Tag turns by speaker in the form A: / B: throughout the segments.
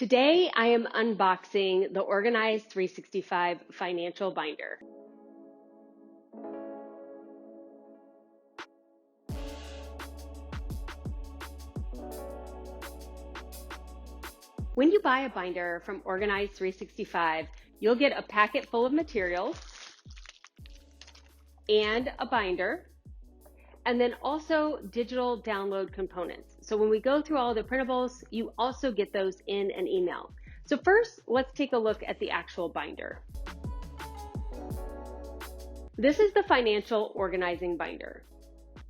A: Today, I am unboxing the Organize 365 Financial Binder. When you buy a binder from Organize 365, you'll get a packet full of materials and a binder, and then also digital download components. So when we go through all the printables, you also get those in an email. So first, let's take a look at the actual binder. This is the Financial Organizing Binder.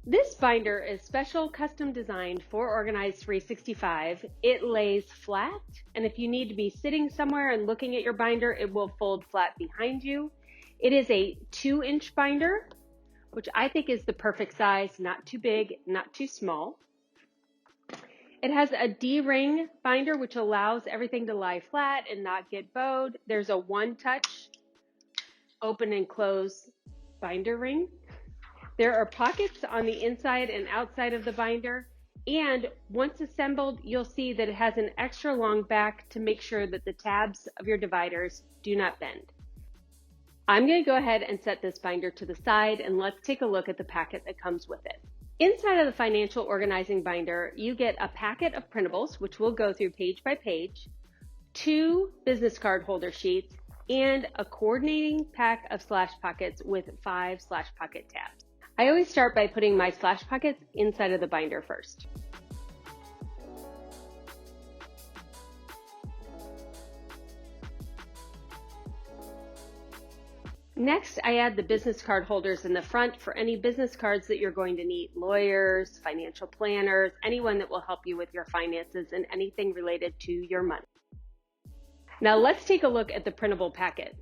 A: This binder is special custom designed for Organize 365. It lays flat, and if you need to be sitting somewhere and looking at your binder, it will fold flat behind you. It is a 2-inch binder, which I think is the perfect size, not too big, not too small. It has a D-ring binder, which allows everything to lie flat and not get bowed. There's a one-touch open and close binder ring. There are pockets on the inside and outside of the binder. And once assembled, you'll see that it has an extra long back to make sure that the tabs of your dividers do not bend. I'm going to go ahead and set this binder to the side, and let's take a look at the packet that comes with it. Inside of the Financial Organizing Binder, you get a packet of printables, which we'll go through page by page, 2 business card holder sheets, and a coordinating pack of slash pockets with 5 slash pocket tabs. I always start by putting my slash pockets inside of the binder first. Next, I add the business card holders in the front for any business cards that you're going to need, lawyers, financial planners, anyone that will help you with your finances and anything related to your money. Now let's take a look at the printable packet.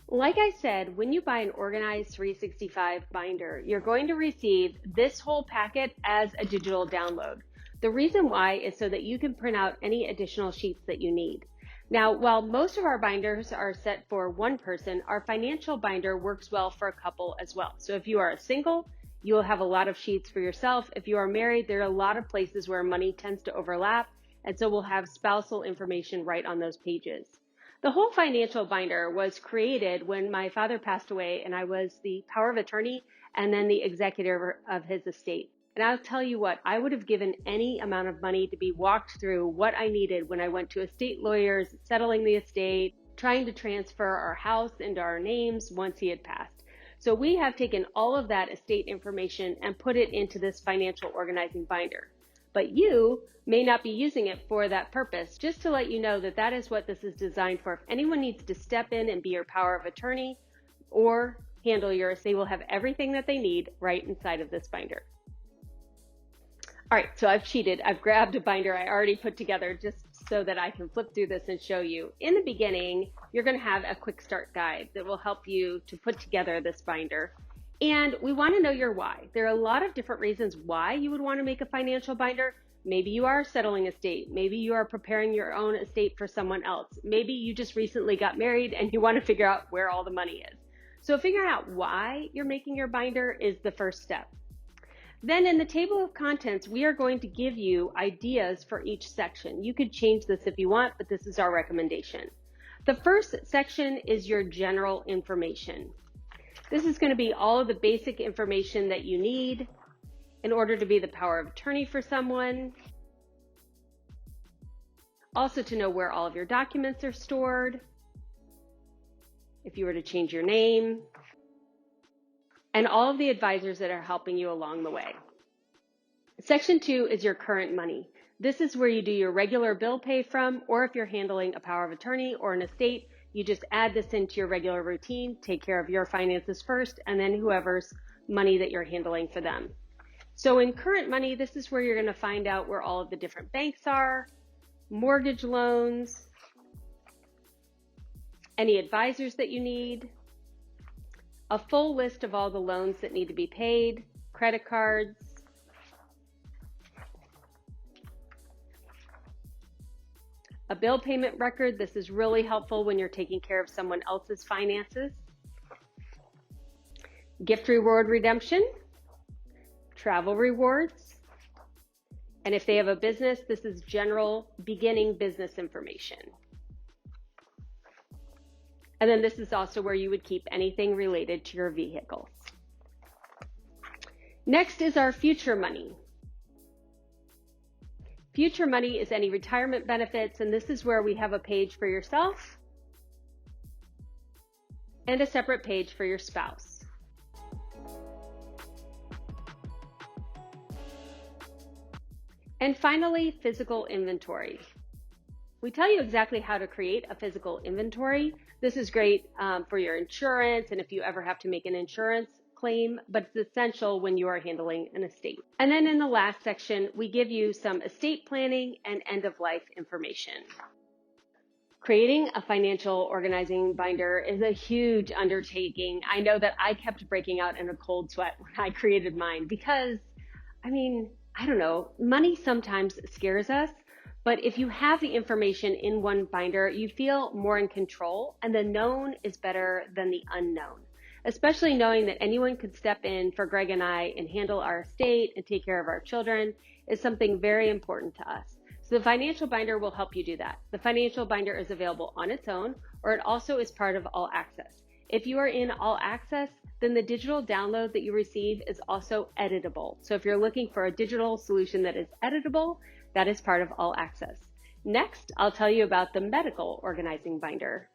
A: Like I said, when you buy an Organize 365 binder, you're going to receive this whole packet as a digital download. The reason why is so that you can print out any additional sheets that you need. Now, while most of our binders are set for one person, our financial binder works well for a couple as well. So if you are a single, you will have a lot of sheets for yourself. If you are married, there are a lot of places where money tends to overlap, and so we'll have spousal information right on those pages. The whole financial binder was created when my father passed away and I was the power of attorney and then the executor of his estate. And I'll tell you what, I would have given any amount of money to be walked through what I needed when I went to estate lawyers, settling the estate, trying to transfer our house into our names once he had passed. So we have taken all of that estate information and put it into this financial organizing binder. But you may not be using it for that purpose. Just to let you know that that is what this is designed for. If anyone needs to step in and be your power of attorney or handle your estate, they will have everything that they need right inside of this binder. All right, so I've cheated. I've grabbed a binder I already put together just so that I can flip through this and show you. In the beginning, you're going to have a quick start guide that will help you to put together this binder. And we want to know your why. There are a lot of different reasons why you would want to make a financial binder. Maybe you are settling estate. Maybe you are preparing your own estate for someone else. Maybe you just recently got married and you want to figure out where all the money is. So figuring out why you're making your binder is the first step. Then in the table of contents, we are going to give you ideas for each section. You could change this if you want, but this is our recommendation. The first section is your general information. This is going to be all of the basic information that you need in order to be the power of attorney for someone. Also to know where all of your documents are stored, if you were to change your name, and all of the advisors that are helping you along the way. Section 2 is your current money. This is where you do your regular bill pay from, or if you're handling a power of attorney or an estate, you just add this into your regular routine, take care of your finances first, and then whoever's money that you're handling for them. So in current money, this is where you're going to find out where all of the different banks are, mortgage loans, any advisors that you need, a full list of all the loans that need to be paid, credit cards, a bill payment record. This is really helpful when you're taking care of someone else's finances. Gift reward redemption, travel rewards, And if they have a business, this is general beginning business information. And then this is also where you would keep anything related to your vehicles. Next is our future money. Future money is any retirement benefits, and this is where we have a page for yourself and a separate page for your spouse. And finally, physical inventory. We tell you exactly how to create a physical inventory. This is great for your insurance and if you ever have to make an insurance claim, but it's essential when you are handling an estate. And then in the last section, we give you some estate planning and end-of-life information. Creating a financial organizing binder is a huge undertaking. I know that I kept breaking out in a cold sweat when I created mine because, I don't know, money sometimes scares us, but if you have the information in one binder, you feel more in control, and the known is better than the unknown, especially knowing that anyone could step in for Greg and I and handle our estate and take care of our children is something very important to us. So the financial binder will help you do that. The financial binder is available on its own, or it also is part of All Access. If you are in All Access, then the digital download that you receive is also editable. So if you're looking for a digital solution that is editable, that is part of All Access. Next, I'll tell you about the medical organizing binder.